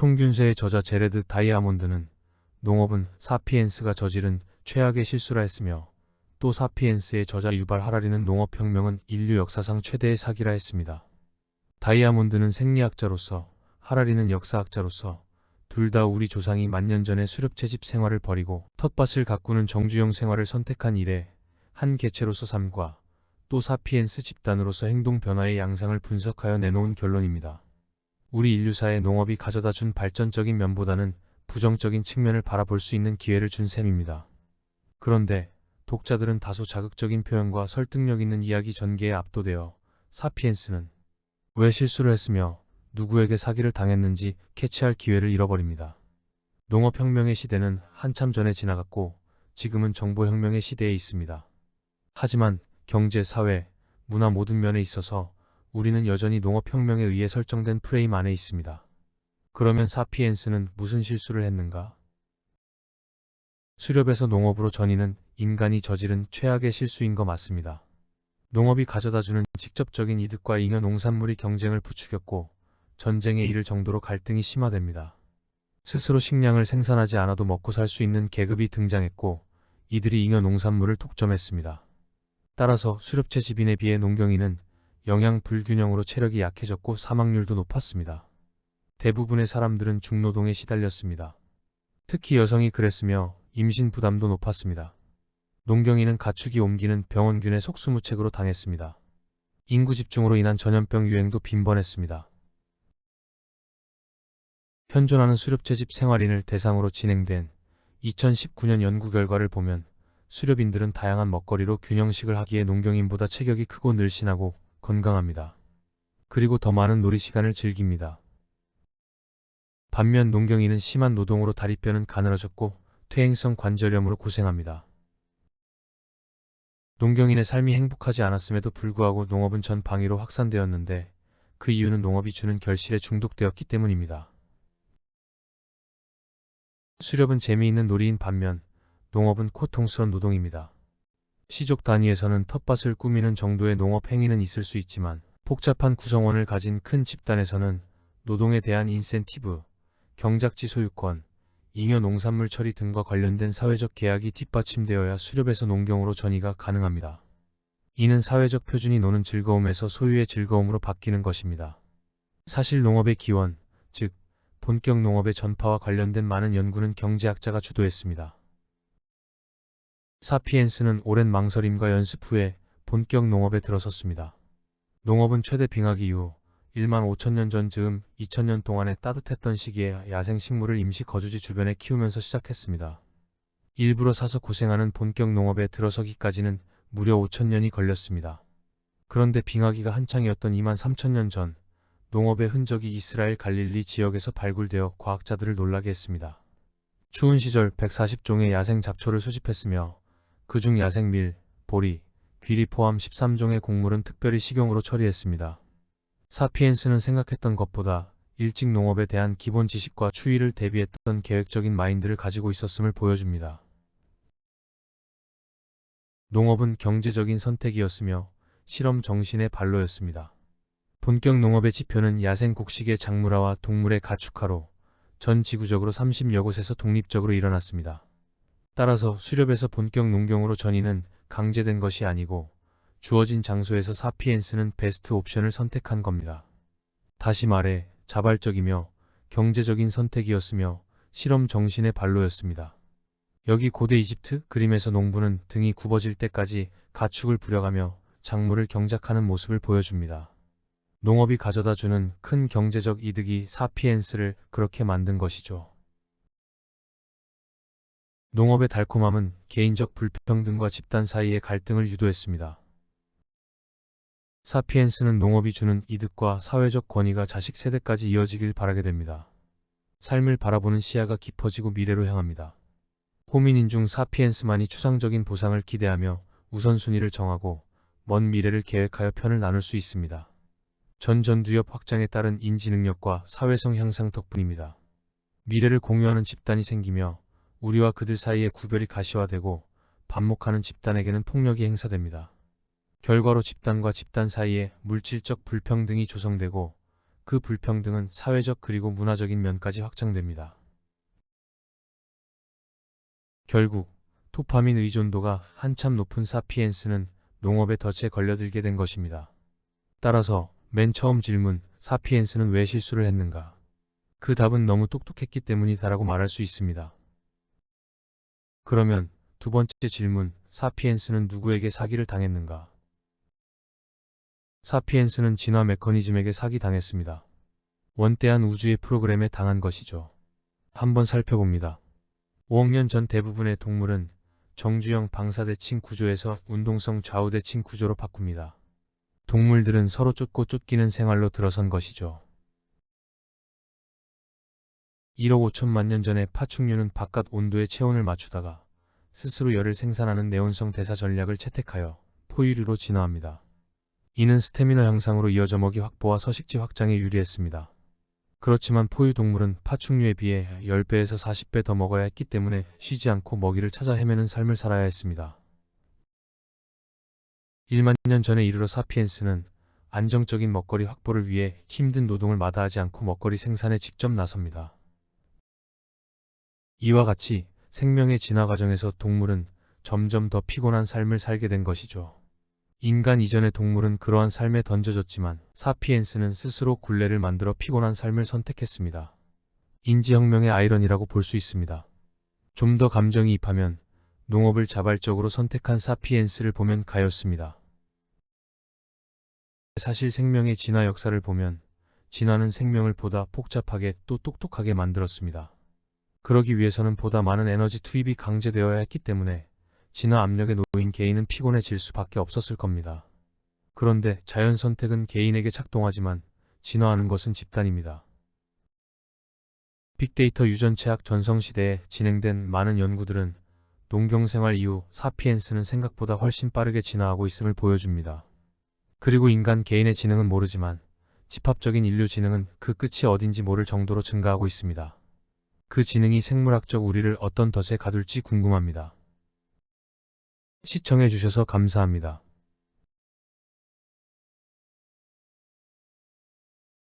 총균세의 저자 제레드 다이아몬드는 농업은 사피엔스가 저지른 최악의 실수라 했으며, 또 사피엔스의 저자 유발 하라리는 농업혁명은 인류 역사상 최대의 사기라 했습니다. 다이아몬드는 생리학자로서, 하라리는 역사학자로서 둘 다 우리 조상이 만년 전에 수렵채집 생활을 버리고 텃밭을 가꾸는 정주영 생활을 선택한 이래 한 개체로서 삶과 또 사피엔스 집단으로서 행동 변화의 양상을 분석하여 내놓은 결론입니다. 우리 인류사의 농업이 가져다 준 발전적인 면보다는 부정적인 측면을 바라볼 수 있는 기회를 준 셈입니다. 그런데 독자들은 다소 자극적인 표현과 설득력 있는 이야기 전개에 압도되어 사피엔스는 왜 실수를 했으며 누구에게 사기를 당했는지 캐치할 기회를 잃어버립니다. 농업혁명의 시대는 한참 전에 지나갔고 지금은 정보혁명의 시대에 있습니다. 하지만 경제, 사회, 문화 모든 면에 있어서 우리는 여전히 농업혁명에 의해 설정된 프레임 안에 있습니다. 그러면 사피엔스는 무슨 실수를 했는가? 수렵에서 농업으로 전이는 인간이 저지른 최악의 실수인 거 맞습니다. 농업이 가져다주는 직접적인 이득과 잉여 농산물이 경쟁을 부추겼고 전쟁에 이를 정도로 갈등이 심화됩니다. 스스로 식량을 생산하지 않아도 먹고 살 수 있는 계급이 등장했고 이들이 잉여 농산물을 독점했습니다. 따라서 수렵채 집인에 비해 농경인은 영양 불균형으로 체력이 약해졌고 사망률도 높았습니다. 대부분의 사람들은 중노동에 시달렸습니다. 특히 여성이 그랬으며 임신 부담도 높았습니다. 농경인은 가축이 옮기는 병원균의 속수무책으로 당했습니다. 인구 집중으로 인한 전염병 유행도 빈번했습니다. 현존하는 수렵채집 생활인을 대상으로 진행된 2019년 연구 결과를 보면 수렵인들은 다양한 먹거리로 균형식을 하기에 농경인보다 체격이 크고 늘씬하고 건강합니다. 그리고 더 많은 놀이 시간을 즐깁니다. 반면 농경인은 심한 노동으로 다리뼈는 가늘어졌고 퇴행성 관절염으로 고생합니다. 농경인의 삶이 행복하지 않았음에도 불구하고 농업은 전 방위로 확산되었는데 그 이유는 농업이 주는 결실에 중독되었기 때문입니다. 수렵은 재미있는 놀이인 반면 농업은 고통스러운 노동입니다. 시족 단위에서는 텃밭을 꾸미는 정도의 농업 행위는 있을 수 있지만 복잡한 구성원을 가진 큰 집단에서는 노동에 대한 인센티브, 경작지 소유권, 잉여 농산물 처리 등과 관련된 사회적 계약이 뒷받침되어야 수렵에서 농경으로 전이가 가능합니다. 이는 사회적 표준이 노는 즐거움에서 소유의 즐거움으로 바뀌는 것입니다. 사실 농업의 기원, 즉 본격 농업의 전파와 관련된 많은 연구는 경제학자가 주도했습니다. 사피엔스는 오랜 망설임과 연습 후에 본격 농업에 들어섰습니다. 농업은 최대 빙하기 이후 1만 5천년 전 즈음 2000년 동안의 따뜻했던 시기에 야생식물을 임시 거주지 주변에 키우면서 시작했습니다. 일부러 사서 고생하는 본격 농업에 들어서기까지는 무려 5천년이 걸렸습니다. 그런데 빙하기가 한창이었던 2만 3천년 전 농업의 흔적이 이스라엘 갈릴리 지역에서 발굴되어 과학자들을 놀라게 했습니다. 추운 시절 140종의 야생 잡초를 수집했으며 그중 야생 밀, 보리, 귀리 포함 13종의 곡물은 특별히 식용으로 처리했습니다. 사피엔스는 생각했던 것보다 일찍 농업에 대한 기본 지식과 추이를 대비했던 계획적인 마인드를 가지고 있었음을 보여줍니다. 농업은 경제적인 선택이었으며 실험 정신의 발로였습니다. 본격 농업의 지표는 야생 곡식의 작물화와 동물의 가축화로 전 지구적으로 30여 곳에서 독립적으로 일어났습니다. 따라서 수렵에서 본격 농경으로 전이는 강제된 것이 아니고 주어진 장소에서 사피엔스는 베스트 옵션을 선택한 겁니다. 다시 말해 자발적이며 경제적인 선택이었으며 실험 정신의 발로였습니다. 여기 고대 이집트 그림에서 농부는 등이 굽어질 때까지 가축을 부려가며 작물을 경작하는 모습을 보여줍니다. 농업이 가져다주는 큰 경제적 이득이 사피엔스를 그렇게 만든 것이죠. 농업의 달콤함은 개인적 불평등과 집단 사이의 갈등을 유도했습니다. 사피엔스는 농업이 주는 이득과 사회적 권위가 자식 세대까지 이어지길 바라게 됩니다. 삶을 바라보는 시야가 깊어지고 미래로 향합니다. 호미닌 중 사피엔스만이 추상적인 보상을 기대하며 우선순위를 정하고 먼 미래를 계획하여 편을 나눌 수 있습니다. 전두엽 확장에 따른 인지 능력과 사회성 향상 덕분입니다. 미래를 공유하는 집단이 생기며 우리와 그들 사이의 구별이 가시화되고 반목하는 집단에게는 폭력이 행사됩니다. 결과로 집단과 집단 사이에 물질적 불평등이 조성되고 그 불평등은 사회적 그리고 문화적인 면까지 확장됩니다. 결국 도파민 의존도가 한참 높은 사피엔스는 농업의 덫에 걸려들게 된 것입니다. 따라서 맨 처음 질문, 사피엔스는 왜 실수를 했는가? 그 답은 너무 똑똑했기 때문이다라고 말할 수 있습니다. 그러면 두 번째 질문, 사피엔스는 누구에게 사기를 당했는가? 사피엔스는 진화 메커니즘에게 사기당했습니다. 원대한 우주의 프로그램에 당한 것이죠. 한번 살펴봅니다. 5억 년 전 대부분의 동물은 정주형 방사대칭 구조에서 운동성 좌우대칭 구조로 바꿉니다. 동물들은 서로 쫓고 쫓기는 생활로 들어선 것이죠. 1억 5천만 년 전에 파충류는 바깥 온도에 체온을 맞추다가 스스로 열을 생산하는 내온성 대사 전략을 채택하여 포유류로 진화합니다. 이는 스태미너 향상으로 이어져 먹이 확보와 서식지 확장에 유리했습니다. 그렇지만 포유 동물은 파충류에 비해 10배에서 40배 더 먹어야 했기 때문에 쉬지 않고 먹이를 찾아 헤매는 삶을 살아야 했습니다. 1만 년 전에 이르러 사피엔스는 안정적인 먹거리 확보를 위해 힘든 노동을 마다하지 않고 먹거리 생산에 직접 나섭니다. 이와 같이 생명의 진화 과정에서 동물은 점점 더 피곤한 삶을 살게 된 것이죠. 인간 이전의 동물은 그러한 삶에 던져졌지만 사피엔스는 스스로 굴레를 만들어 피곤한 삶을 선택했습니다. 인지혁명의 아이러니라고 볼 수 있습니다. 좀 더 감정이입하면 농업을 자발적으로 선택한 사피엔스를 보면 가엾습니다. 사실 생명의 진화 역사를 보면 진화는 생명을 보다 복잡하게 또 똑똑하게 만들었습니다. 그러기 위해서는 보다 많은 에너지 투입이 강제되어야 했기 때문에 진화 압력에 놓인 개인은 피곤해질 수밖에 없었을 겁니다. 그런데 자연 선택은 개인에게 작동하지만 진화하는 것은 집단입니다. 빅데이터 유전체학 전성시대에 진행된 많은 연구들은 농경생활 이후 사피엔스는 생각보다 훨씬 빠르게 진화하고 있음을 보여줍니다. 그리고 인간 개인의 지능은 모르지만 집합적인 인류 지능은 그 끝이 어딘지 모를 정도로 증가하고 있습니다. 그 지능이 생물학적 우리를 어떤 덫에 가둘지 궁금합니다. 시청해주셔서 감사합니다.